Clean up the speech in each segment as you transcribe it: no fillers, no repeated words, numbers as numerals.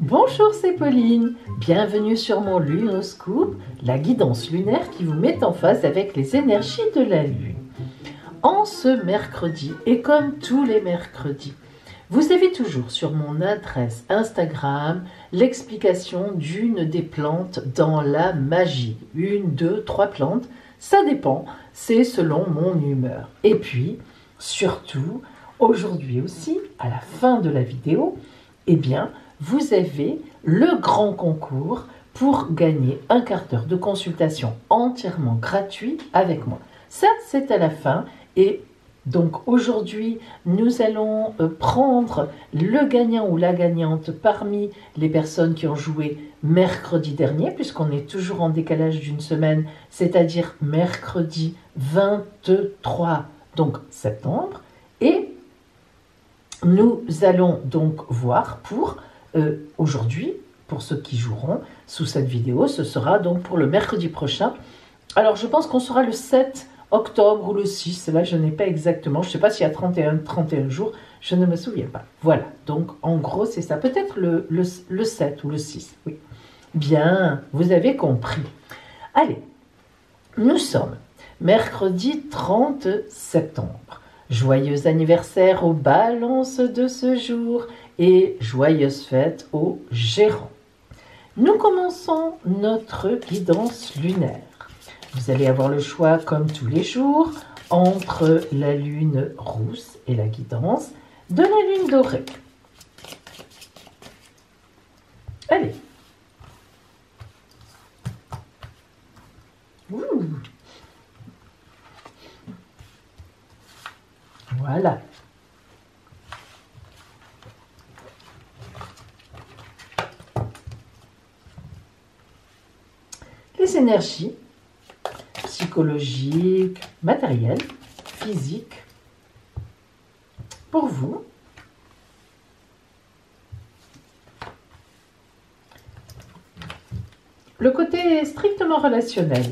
Bonjour, c'est Pauline. Bienvenue sur mon Lunoscope, la guidance lunaire qui vous met en phase avec les énergies de la Lune. En ce mercredi, et comme tous les mercredis, vous avez toujours sur mon adresse Instagram l'explication d'une des plantes dans la magie. 1, 2, 3 plantes, ça dépend, c'est selon mon humeur. Et puis, surtout, aujourd'hui aussi, à la fin de la vidéo, eh bien, vous avez le grand concours pour gagner un quart d'heure de consultation entièrement gratuit avec moi. Ça, c'est à la fin. Et donc aujourd'hui, nous allons prendre le gagnant ou la gagnante parmi les personnes qui ont joué mercredi dernier, puisqu'on est toujours en décalage d'une semaine, c'est-à-dire mercredi 23 donc septembre. Et nous allons donc voir pour aujourd'hui, pour ceux qui joueront sous cette vidéo, ce sera donc pour le mercredi prochain. Alors je pense qu'on sera le 7 octobre ou le 6, là je n'ai pas exactement, je ne sais pas s'il y a 31 jours, je ne me souviens pas. Voilà, donc en gros c'est ça, peut-être le 7 ou le 6, oui. Bien, vous avez compris. Allez, nous sommes mercredi 30 septembre. Joyeux anniversaire aux balances de ce jour et joyeuses fêtes aux gérants. Nous commençons notre guidance lunaire. Vous allez avoir le choix, comme tous les jours, entre la lune rousse et la guidance de la lune dorée. Allez. Ouh. Voilà. Les énergies psychologiques, matérielles, physiques, pour vous. Le côté strictement relationnel.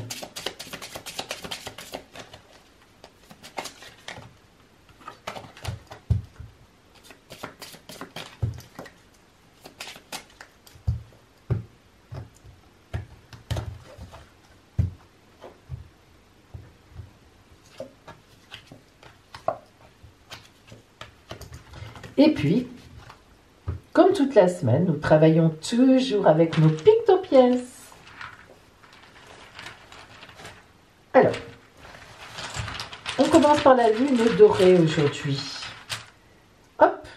Et puis, comme toute la semaine, nous travaillons toujours avec nos pictopièces. Alors, on commence par la lune dorée aujourd'hui. Hop.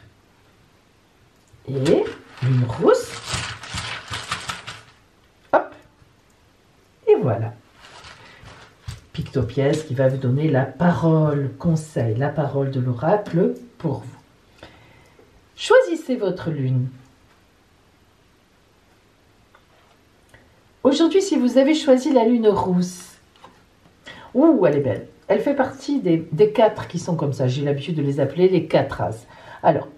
Et lune rousse. Hop. Et voilà. Pictopièce qui va vous donner la parole, conseil, la parole de l'oracle pour vous. Choisissez votre lune. Aujourd'hui, si vous avez choisi la lune rousse, ouh, elle est belle. Elle fait partie des 4 qui sont comme ça. J'ai l'habitude de les appeler les 4 as. Alors,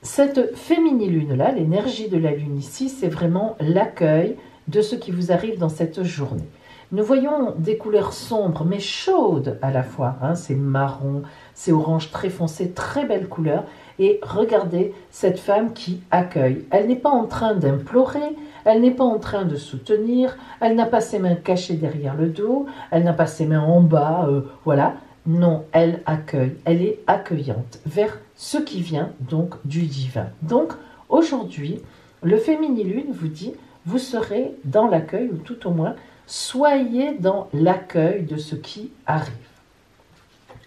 cette féminilune-là, l'énergie de la lune ici, c'est vraiment l'accueil de ce qui vous arrive dans cette journée. Nous voyons des couleurs sombres, mais chaudes à la fois. Hein. C'est marron, c'est orange très foncé, très belle couleur. Et regardez cette femme qui accueille. Elle n'est pas en train d'implorer, elle n'est pas en train de soutenir, elle n'a pas ses mains cachées derrière le dos, elle n'a pas ses mains en bas, voilà. Non, elle accueille, elle est accueillante vers ce qui vient donc du divin. Donc aujourd'hui, le féminilune vous dit, vous serez dans l'accueil, ou tout au moins, soyez dans l'accueil de ce qui arrive.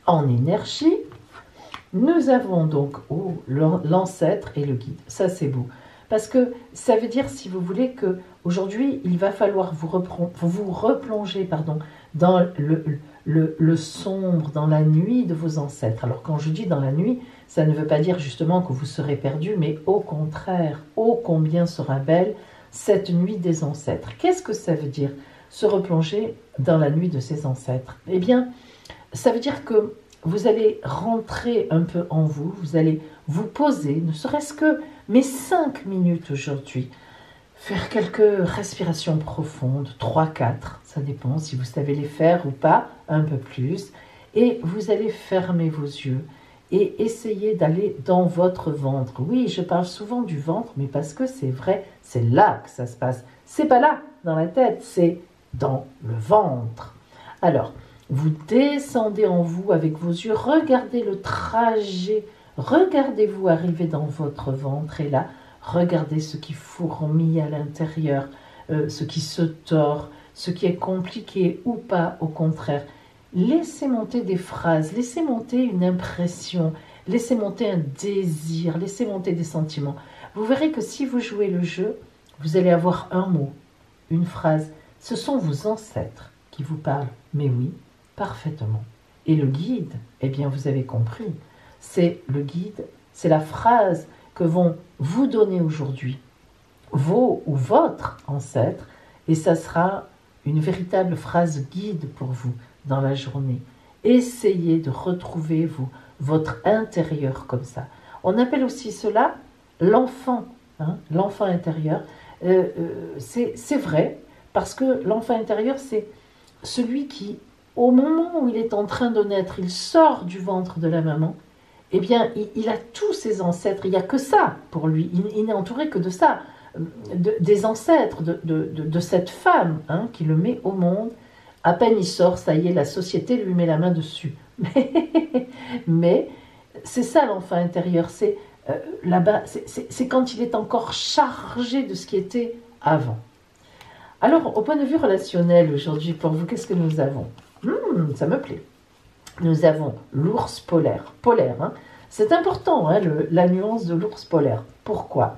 En énergie, nous avons donc l'ancêtre et le guide. Ça, c'est beau. Parce que ça veut dire, si vous voulez, qu'aujourd'hui, il va falloir vous replonger dans le sombre, dans la nuit de vos ancêtres. Alors, quand je dis dans la nuit, ça ne veut pas dire justement que vous serez perdu, mais au contraire, ô combien sera belle cette nuit des ancêtres. Qu'est-ce que ça veut dire, se replonger dans la nuit de ses ancêtres? Eh bien, ça veut dire que vous allez rentrer un peu en vous, vous allez vous poser, ne serait-ce que mes 5 minutes aujourd'hui, faire quelques respirations profondes, 3, 4, ça dépend si vous savez les faire ou pas, un peu plus, et vous allez fermer vos yeux et essayez d'aller dans votre ventre. Oui, je parle souvent du ventre, mais parce que c'est vrai, c'est là que ça se passe. C'est pas là, dans la tête, c'est dans le ventre. Alors, vous descendez en vous avec vos yeux, regardez le trajet, regardez-vous arriver dans votre ventre et là, regardez ce qui fourmille à l'intérieur, ce qui se tord, ce qui est compliqué ou pas, au contraire. Laissez monter des phrases, laissez monter une impression, laissez monter un désir, laissez monter des sentiments. Vous verrez que si vous jouez le jeu, vous allez avoir un mot, une phrase. Ce sont vos ancêtres qui vous parlent. Mais oui, parfaitement. Et le guide, eh bien vous avez compris, c'est le guide, c'est la phrase que vont vous donner aujourd'hui vos ou votre ancêtre, et ça sera une véritable phrase guide pour vous dans la journée. Essayez de retrouver votre intérieur comme ça. On appelle aussi cela l'enfant, hein, l'enfant intérieur. C'est vrai, parce que l'enfant intérieur, c'est celui qui, au moment où il est en train de naître, il sort du ventre de la maman, eh bien, il a tous ses ancêtres, il n'y a que ça pour lui, il n'est entouré que de ça, des ancêtres, de cette femme hein, qui le met au monde. À peine il sort, ça y est, la société lui met la main dessus. Mais c'est ça l'enfant intérieur, c'est là-bas, c'est quand il est encore chargé de ce qui était avant. Alors, au point de vue relationnel aujourd'hui, pour vous, qu'est-ce que nous avons? Ça me plaît. Nous avons l'ours polaire. Polaire, hein. C'est important, hein, la nuance de l'ours polaire. Pourquoi?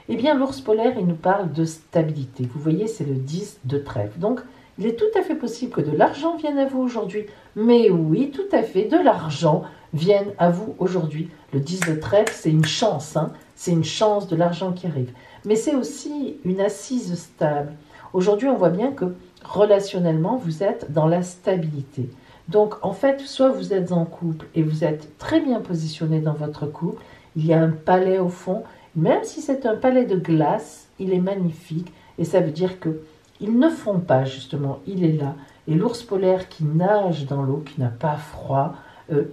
Eh bien, l'ours polaire, il nous parle de stabilité. Vous voyez, c'est le 10 de trèfle. Donc, il est tout à fait possible que de l'argent vienne à vous aujourd'hui. Mais oui, tout à fait, de l'argent vienne à vous aujourd'hui. Le 10 de trèfle, c'est une chance, hein. C'est une chance de l'argent qui arrive. Mais c'est aussi une assise stable. Aujourd'hui, on voit bien que relationnellement, vous êtes dans la stabilité. Donc, en fait, soit vous êtes en couple et vous êtes très bien positionné dans votre couple, il y a un palais au fond, même si c'est un palais de glace, il est magnifique et ça veut dire que il ne fond pas justement, il est là. Et l'ours polaire qui nage dans l'eau, qui n'a pas froid,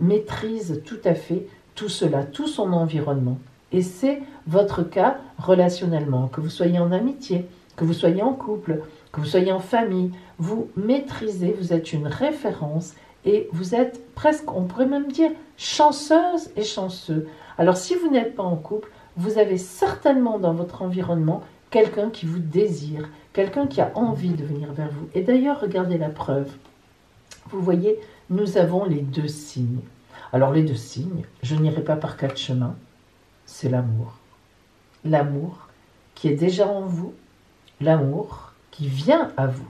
maîtrise tout à fait tout cela, tout son environnement. Et c'est votre cas relationnellement, que vous soyez en amitié, que vous soyez en couple, que vous soyez en famille, vous maîtrisez, vous êtes une référence et vous êtes presque, on pourrait même dire, chanceuse et chanceux. Alors si vous n'êtes pas en couple, vous avez certainement dans votre environnement quelqu'un qui vous désire, quelqu'un qui a envie de venir vers vous. Et d'ailleurs, regardez la preuve. Vous voyez, nous avons les deux signes. Alors les deux signes, je n'irai pas par quatre chemins, c'est l'amour. L'amour qui est déjà en vous, l'amour qui vient à vous.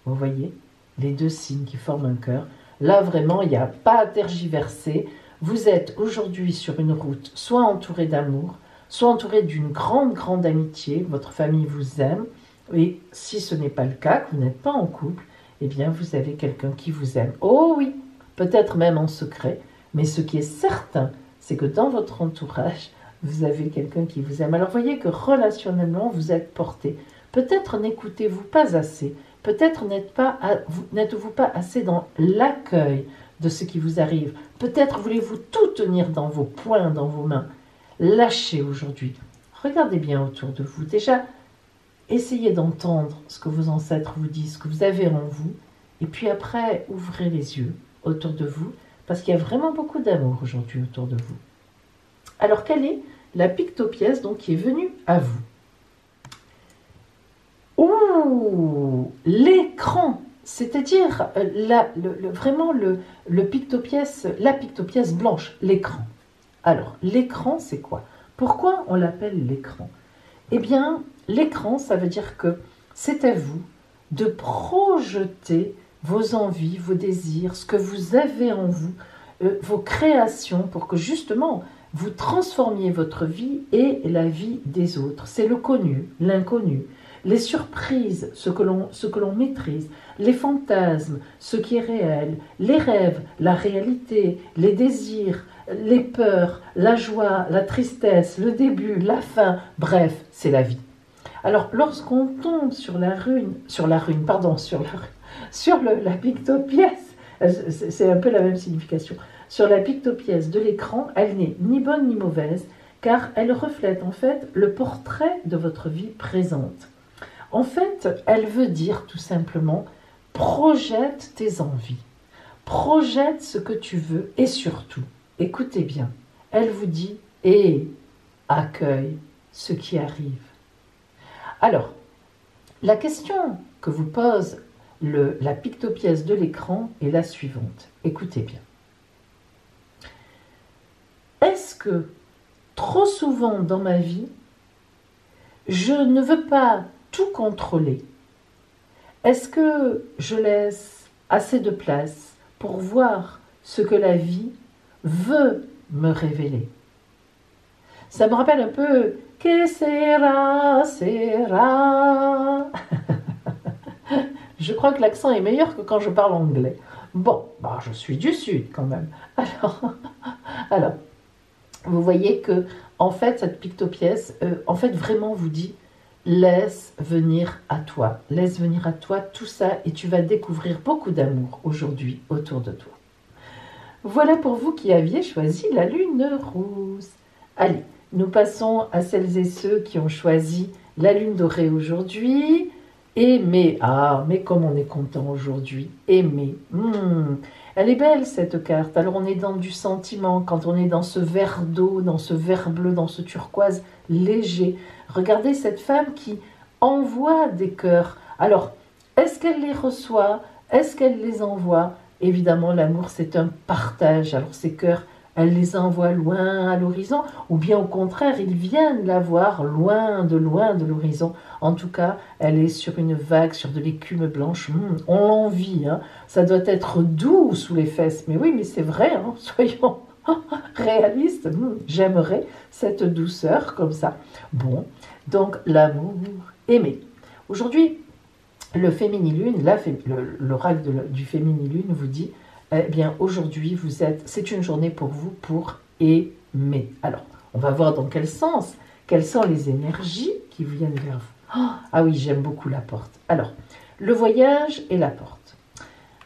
Vous voyez, les deux signes qui forment un cœur. Là, vraiment, il n'y a pas à tergiverser. Vous êtes aujourd'hui sur une route, soit entouré d'amour, soit entouré d'une grande, grande amitié. Votre famille vous aime. Et si ce n'est pas le cas, que vous n'êtes pas en couple, eh bien, vous avez quelqu'un qui vous aime. Oh oui, peut-être même en secret. Mais ce qui est certain, c'est que dans votre entourage, vous avez quelqu'un qui vous aime. Alors, voyez que relationnellement, vous êtes porté. Peut-être n'écoutez-vous pas assez. Peut-être n'êtes-vous pas assez dans l'accueil de ce qui vous arrive. Peut-être voulez-vous tout tenir dans vos poings, dans vos mains. Lâchez aujourd'hui. Regardez bien autour de vous. Déjà, essayez d'entendre ce que vos ancêtres vous disent, ce que vous avez en vous. Et puis après, ouvrez les yeux autour de vous, parce qu'il y a vraiment beaucoup d'amour aujourd'hui autour de vous. Alors, quelle est la pictopièce donc, qui est venue à vous? Ouh, l'écran, c'est-à-dire vraiment la pictopièce blanche, l'écran. Alors, l'écran, c'est quoi? Pourquoi on l'appelle l'écran? Eh bien, l'écran, ça veut dire que c'est à vous de projeter vos envies, vos désirs, ce que vous avez en vous, vos créations, pour que justement, vous transformiez votre vie et la vie des autres. C'est le connu, l'inconnu. Les surprises, ce que l'on maîtrise, les fantasmes, ce qui est réel, les rêves, la réalité, les désirs, les peurs, la joie, la tristesse, le début, la fin, bref, c'est la vie. Alors, lorsqu'on tombe sur la pictopièce, c'est un peu la même signification. sur la pictopièce de l'écran, elle n'est ni bonne ni mauvaise, car elle reflète en fait le portrait de votre vie présente. En fait, elle veut dire tout simplement, projette tes envies, projette ce que tu veux et surtout, écoutez bien, elle vous dit « et accueille ce qui arrive ». Alors, la question que vous pose la pictopièce de l'écran est la suivante. Écoutez bien. Est-ce que trop souvent dans ma vie, je ne veux pas tout contrôler? Est-ce que je laisse assez de place pour voir ce que la vie veut me révéler? Ça me rappelle un peu « Que sera, sera ». Je crois que l'accent est meilleur que quand je parle anglais. Bon, bah, je suis du Sud quand même. Alors, vous voyez que, en fait, cette pictopièce, en fait, vraiment vous dit laisse venir à toi tout ça et tu vas découvrir beaucoup d'amour aujourd'hui autour de toi. Voilà pour vous qui aviez choisi la lune rose. Allez, nous passons à celles et ceux qui ont choisi la lune dorée aujourd'hui. Aimer, ah, mais comme on est content aujourd'hui, aimer. Elle est belle cette carte. Alors on est dans du sentiment, quand on est dans ce vert d'eau, dans ce vert bleu, dans ce turquoise léger. Regardez cette femme qui envoie des cœurs. Alors, est-ce qu'elle les reçoit? Est-ce qu'elle les envoie? Évidemment, l'amour, c'est un partage. Alors ces cœurs, elle les envoie loin à l'horizon, ou bien au contraire, ils viennent la voir loin de l'horizon. En tout cas, elle est sur une vague, sur de l'écume blanche. On l'envie, hein. Ça doit être doux sous les fesses. Mais oui, mais c'est vrai, hein. Soyons réalistes. J'aimerais cette douceur comme ça. Bon, donc l'amour, aimer. Aujourd'hui, le féminilune, l'oracle du féminilune vous dit, eh bien aujourd'hui, c'est une journée pour vous pour aimer. Alors, on va voir dans quel sens, quelles sont les énergies qui viennent vers vous. Ah oui, j'aime beaucoup la porte. Alors, le voyage et la porte.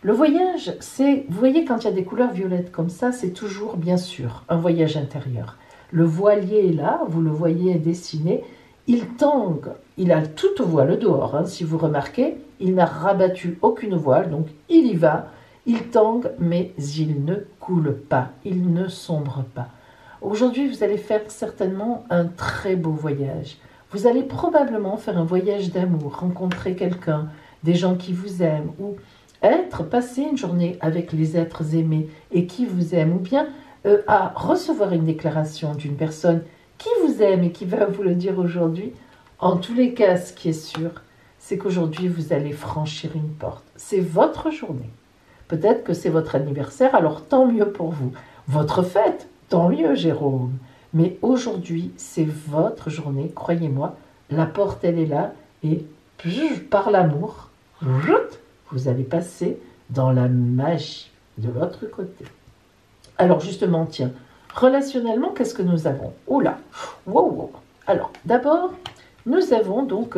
Le voyage, c'est, vous voyez, quand il y a des couleurs violettes comme ça, c'est toujours, bien sûr, un voyage intérieur. Le voilier est là, vous le voyez dessiné, il tangue, il a toute voile dehors, hein, si vous remarquez, il n'a rabattu aucune voile, donc il y va, il tangue, mais il ne coule pas, il ne sombre pas. Aujourd'hui, vous allez faire certainement un très beau voyage. Vous allez probablement faire un voyage d'amour, rencontrer quelqu'un, des gens qui vous aiment, ou passer une journée avec les êtres aimés et qui vous aiment, ou bien à recevoir une déclaration d'une personne qui vous aime et qui va vous le dire aujourd'hui. En tous les cas, ce qui est sûr, c'est qu'aujourd'hui, vous allez franchir une porte. C'est votre journée. Peut-être que c'est votre anniversaire, alors tant mieux pour vous. Votre fête, tant mieux, Jérôme. Mais aujourd'hui, c'est votre journée, croyez-moi. La porte, elle est là, et par l'amour, vous allez passer dans la magie de l'autre côté. Alors justement, tiens, relationnellement, qu'est-ce que nous avons? Oh là, wow. Alors, d'abord, nous avons donc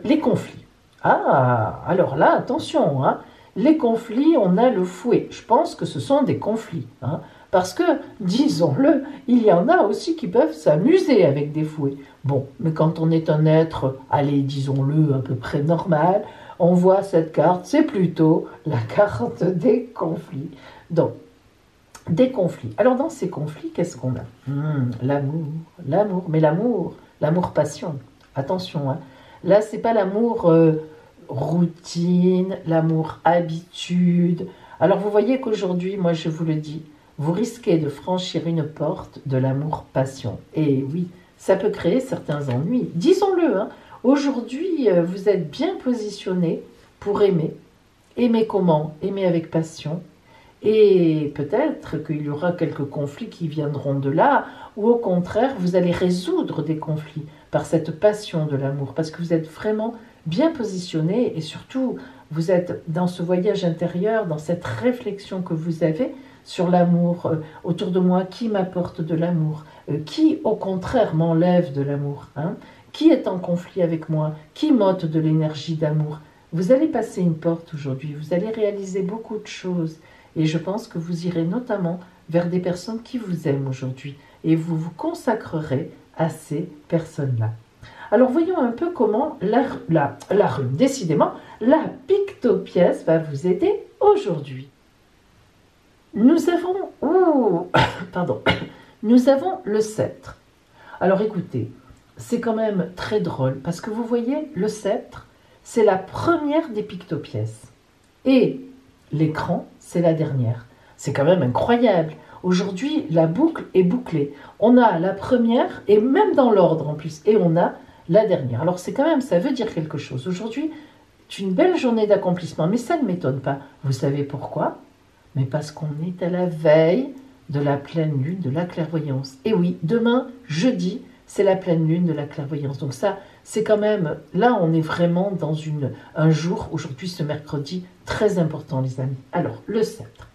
les conflits. Ah, alors là, attention, hein, les conflits, on a le fouet. Je pense que ce sont des conflits, hein, parce que, disons-le, il y en a aussi qui peuvent s'amuser avec des fouets. Bon, mais quand on est un être, allez, disons-le, à peu près normal, on voit cette carte, c'est plutôt la carte des conflits. Donc, des conflits. Alors dans ces conflits, qu'est-ce qu'on a? L'amour, mais l'amour-passion. Attention, hein. Là, c'est pas l'amour routine, l'amour habitude. Alors vous voyez qu'aujourd'hui, moi je vous le dis, vous risquez de franchir une porte de l'amour-passion. Et oui, ça peut créer certains ennuis. Disons-le, hein. Aujourd'hui, vous êtes bien positionné pour aimer. Aimer comment? Aimer avec passion. Et peut-être qu'il y aura quelques conflits qui viendront de là, ou au contraire, vous allez résoudre des conflits par cette passion de l'amour, parce que vous êtes vraiment bien positionné, et surtout, vous êtes dans ce voyage intérieur, dans cette réflexion que vous avez sur l'amour autour de moi, qui m'apporte de l'amour, qui au contraire m'enlève de l'amour, hein, qui est en conflit avec moi, qui m'ôte de l'énergie d'amour. Vous allez passer une porte aujourd'hui, vous allez réaliser beaucoup de choses, et je pense que vous irez notamment vers des personnes qui vous aiment aujourd'hui et vous vous consacrerez à ces personnes-là. Alors voyons un peu comment la rune, décidément, la pictopièce va vous aider aujourd'hui. Nous avons, nous avons le sceptre. Alors écoutez, c'est quand même très drôle parce que vous voyez, le sceptre, c'est la première des pictopièces. Et l'écran, c'est la dernière. C'est quand même incroyable. Aujourd'hui, la boucle est bouclée. On a la première, et même dans l'ordre en plus, et on a la dernière. Alors c'est quand même, ça veut dire quelque chose. Aujourd'hui, c'est une belle journée d'accomplissement, mais ça ne m'étonne pas. Vous savez pourquoi? Mais parce qu'on est à la veille de la pleine lune, de la clairvoyance. Et oui, demain, jeudi, c'est la pleine lune de la clairvoyance. Donc ça, c'est quand même, là on est vraiment dans un jour, aujourd'hui ce mercredi, très important les amis. Alors, le sceptre.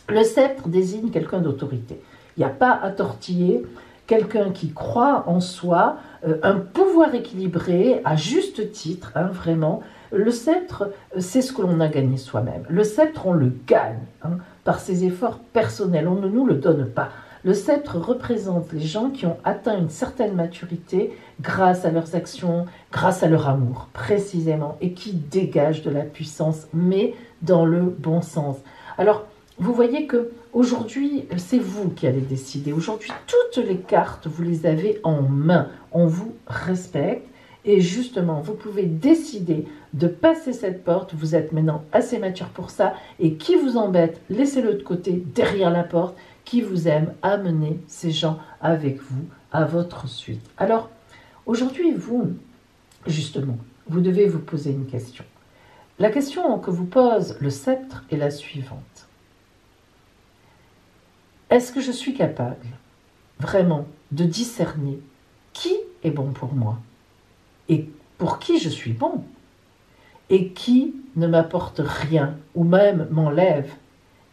Le sceptre désigne quelqu'un d'autorité. Il n'y a pas à tortiller, quelqu'un qui croit en soi, un pouvoir équilibré, à juste titre, hein, vraiment. Le sceptre, c'est ce que l'on a gagné soi-même. Le sceptre, on le gagne par ses efforts personnels, on ne nous le donne pas. Le sceptre représente les gens qui ont atteint une certaine maturité grâce à leurs actions, grâce à leur amour, précisément, et qui dégagent de la puissance, mais dans le bon sens. Alors, vous voyez que aujourd'hui, c'est vous qui allez décider. Aujourd'hui, toutes les cartes, vous les avez en main. On vous respecte. Et justement, vous pouvez décider de passer cette porte. Vous êtes maintenant assez mature pour ça. Et qui vous embête, laissez-le de côté, derrière la porte. Qui vous aime, amenez ces gens avec vous à votre suite. Alors, aujourd'hui, vous, justement, vous devez vous poser une question. La question que vous pose le sceptre est la suivante. Est-ce que je suis capable, vraiment, de discerner qui est bon pour moi et pour qui je suis bon et qui ne m'apporte rien ou même m'enlève?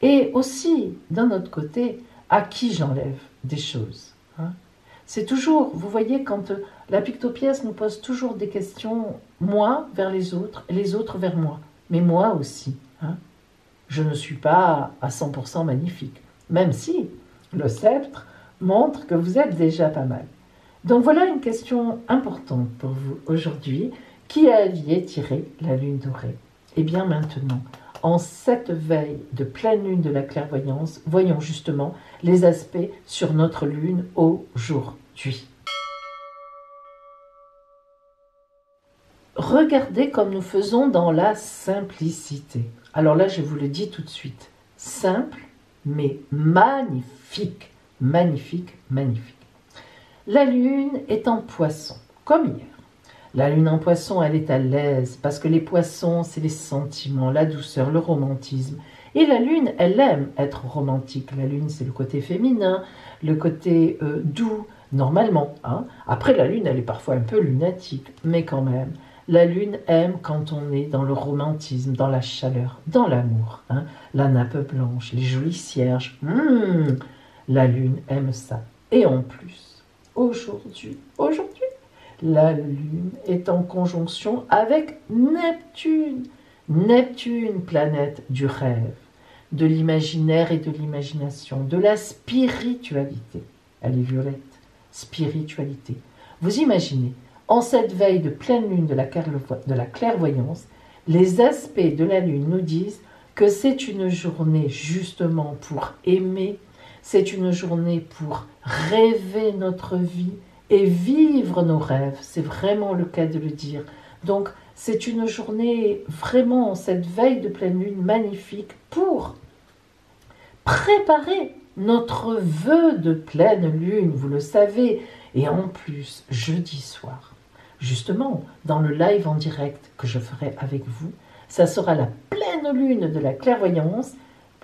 Et aussi, d'un autre côté, à qui j'enlève des choses. C'est toujours, vous voyez, quand la pictopièce nous pose toujours des questions, moi vers les autres vers moi. Mais moi aussi. Je ne suis pas à 100% magnifique. Même si le sceptre montre que vous êtes déjà pas mal. Donc voilà une question importante pour vous aujourd'hui. Qui aviez tiré la lune dorée? Eh bien maintenant, en cette veille de pleine lune de la clairvoyance, voyons justement les aspects sur notre lune aujourd'hui. Regardez comme nous faisons dans la simplicité. Alors là, je vous le dis tout de suite. Simple, mais magnifique. Magnifique, magnifique. La lune est en poisson, comme hier. La lune en poisson, elle est à l'aise, parce que les poissons, c'est les sentiments, la douceur, le romantisme. Et la lune, elle aime être romantique. La lune, c'est le côté féminin, le côté doux, normalement. Après, la lune, elle est parfois un peu lunatique, mais quand même. La lune aime quand on est dans le romantisme, dans la chaleur, dans l'amour. La nappe blanche, les jolies cierges. La lune aime ça. Et en plus, aujourd'hui, la lune est en conjonction avec Neptune. Neptune, planète du rêve, de l'imaginaire et de l'imagination, de la spiritualité. Elle est violette, spiritualité. Vous imaginez, en cette veille de pleine lune de la clairvoyance, les aspects de la lune nous disent que c'est une journée justement pour aimer, c'est une journée pour rêver notre vie et vivre nos rêves. C'est vraiment le cas de le dire. Donc, c'est une journée vraiment, cette veille de pleine lune magnifique pour préparer notre vœu de pleine lune, vous le savez. Et en plus, jeudi soir, justement, dans le live en direct que je ferai avec vous, ça sera la pleine lune de la clairvoyance.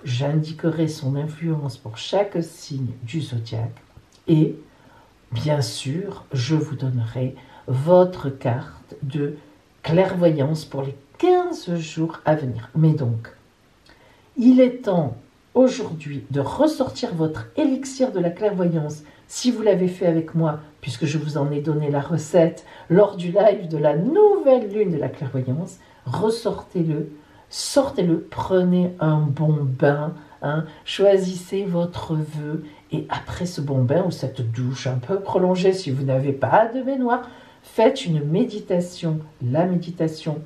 J'indiquerai son influence pour chaque signe du zodiaque. Et, bien sûr, je vous donnerai votre carte de clairvoyance pour les 15 jours à venir. Mais donc, il est temps aujourd'hui de ressortir votre élixir de la clairvoyance, si vous l'avez fait avec moi, puisque je vous en ai donné la recette lors du live de la nouvelle lune de la clairvoyance. Ressortez-le, sortez-le, prenez un bon bain, hein. Choisissez votre vœu et après ce bon bain ou cette douche un peu prolongée, si vous n'avez pas de baignoire, faites une méditation, la méditation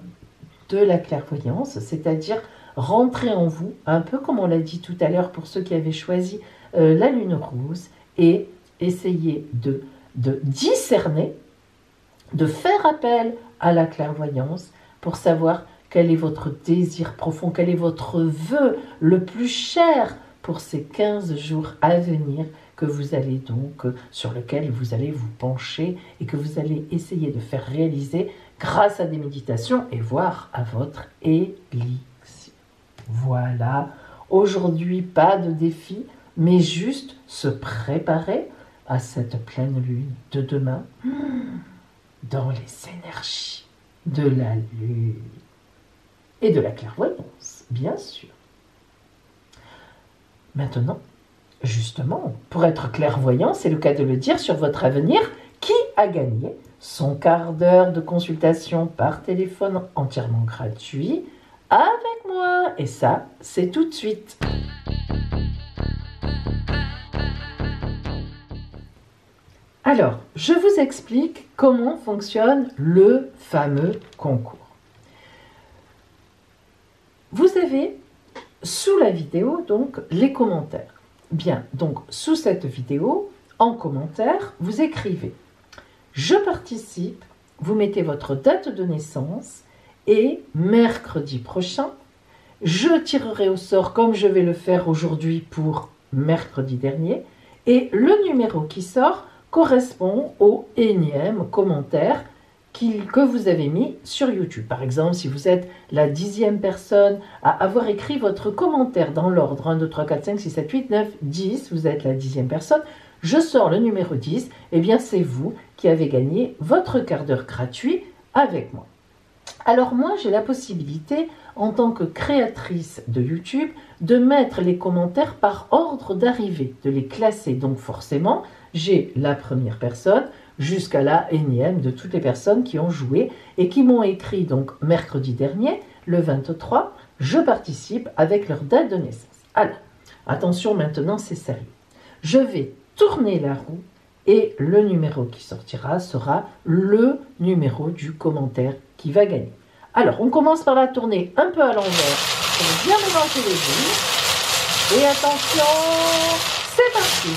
de la clairvoyance, c'est-à-dire rentrer en vous, un peu comme on l'a dit tout à l'heure pour ceux qui avaient choisi la lune rose, et essayer de discerner, de faire appel à la clairvoyance pour savoir quel est votre désir profond, quel est votre vœu le plus cher pour ces 15 jours à venir que vous allez donc, sur lequel vous allez vous pencher et que vous allez essayer de faire réaliser grâce à des méditations et voire à votre élixir. Voilà, aujourd'hui pas de défi, mais juste se préparer à cette pleine lune de demain dans les énergies de la lune et de la clairvoyance, bien sûr. Maintenant, justement, pour être clairvoyant, c'est le cas de le dire sur votre avenir, qui a gagné son quart d'heure de consultation par téléphone entièrement gratuit avec moi. Et ça, c'est tout de suite. Alors, je vous explique comment fonctionne le fameux concours. Vous avez sous la vidéo donc les commentaires. Bien, donc sous cette vidéo, en commentaire, vous écrivez « Je participe », vous mettez votre date de naissance et mercredi prochain, je tirerai au sort comme je vais le faire aujourd'hui pour mercredi dernier et le numéro qui sort correspond au énième commentaire que vous avez mis sur YouTube. Par exemple, si vous êtes la 10e personne à avoir écrit votre commentaire dans l'ordre 1, 2, 3, 4, 5, 6, 7, 8, 9, 10, vous êtes la 10e personne, je sors le numéro 10, et bien c'est vous qui avez gagné votre quart d'heure gratuit avec moi. Alors moi, j'ai la possibilité, en tant que créatrice de YouTube, de mettre les commentaires par ordre d'arrivée, de les classer. Donc forcément, j'ai la première personne jusqu'à la énième de toutes les personnes qui ont joué et qui m'ont écrit donc mercredi dernier, le 23, je participe avec leur date de naissance. Alors, attention maintenant, c'est sérieux. Je vais tourner la roue et le numéro qui sortira sera le numéro du commentaire qui va gagner. Alors, on commence par la tourner un peu à l'envers pour bien mélanger les bulles. Et attention, c'est parti.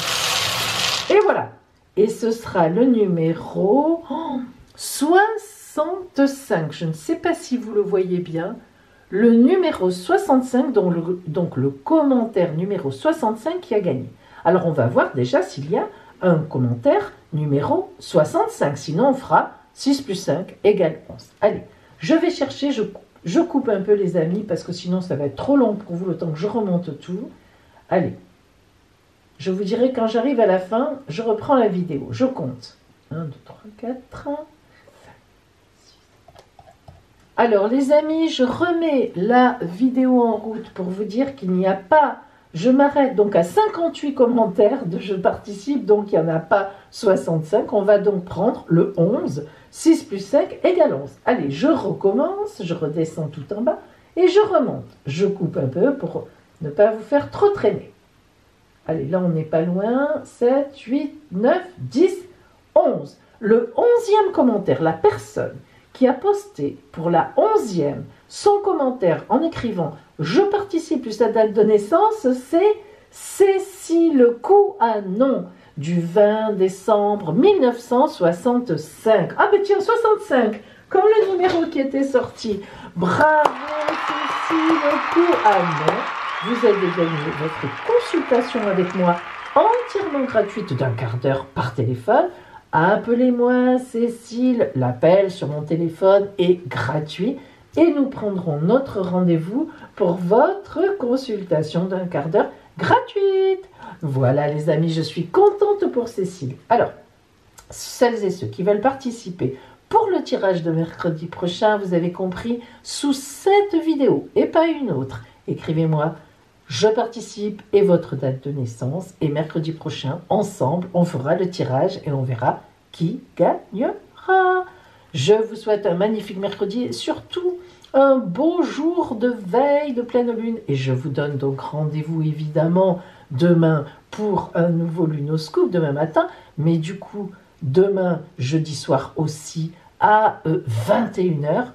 Et voilà. Et ce sera le numéro 65. Je ne sais pas si vous le voyez bien. Le numéro 65, donc le commentaire numéro 65 qui a gagné. Alors, on va voir déjà s'il y a un commentaire numéro 65. Sinon, on fera 6 plus 5 égale 11. Allez, je vais chercher, je coupe un peu les amis, parce que sinon, ça va être trop long pour vous, le temps que je remonte tout. Allez. Je vous dirai quand j'arrive à la fin, je reprends la vidéo. Je compte. 1, 2, 3, 4, 5, 6. Alors les amis, je remets la vidéo en route pour vous dire qu'il n'y a pas... Je m'arrête donc à 58 commentaires de je participe, donc il n'y en a pas 65. On va donc prendre le 11. 6 plus 5 égale 11. Allez, je recommence, je redescends tout en bas et je remonte. Je coupe un peu pour ne pas vous faire trop traîner. Allez, là, on n'est pas loin. 7, 8, 9, 10, 11. Le 11e commentaire, la personne qui a posté pour la 11e son commentaire en écrivant « Je participe plus sa date de naissance », c'est Cécile Couanon du 20 décembre 1965. Ah ben tiens, 65, comme le numéro qui était sorti. Bravo Cécile Couanon. Vous avez gagné votre consultation avec moi entièrement gratuite d'1 quart d'heure par téléphone. Appelez-moi Cécile, l'appel sur mon téléphone est gratuit et nous prendrons notre rendez-vous pour votre consultation d'1 quart d'heure gratuite. Voilà les amis, je suis contente pour Cécile. Alors, celles et ceux qui veulent participer pour le tirage de mercredi prochain, vous avez compris, sous cette vidéo et pas une autre, écrivez-moi « Je participe » et votre date de naissance. Et mercredi prochain, ensemble, on fera le tirage et on verra qui gagnera. Je vous souhaite un magnifique mercredi et surtout, un beau jour de veille de pleine lune. Et je vous donne donc rendez-vous évidemment demain pour un nouveau Lunoscope, demain matin. Mais du coup, demain, jeudi soir aussi, à 21h,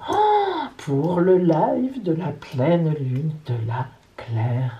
pour le live de la pleine lune de la clairvoyance.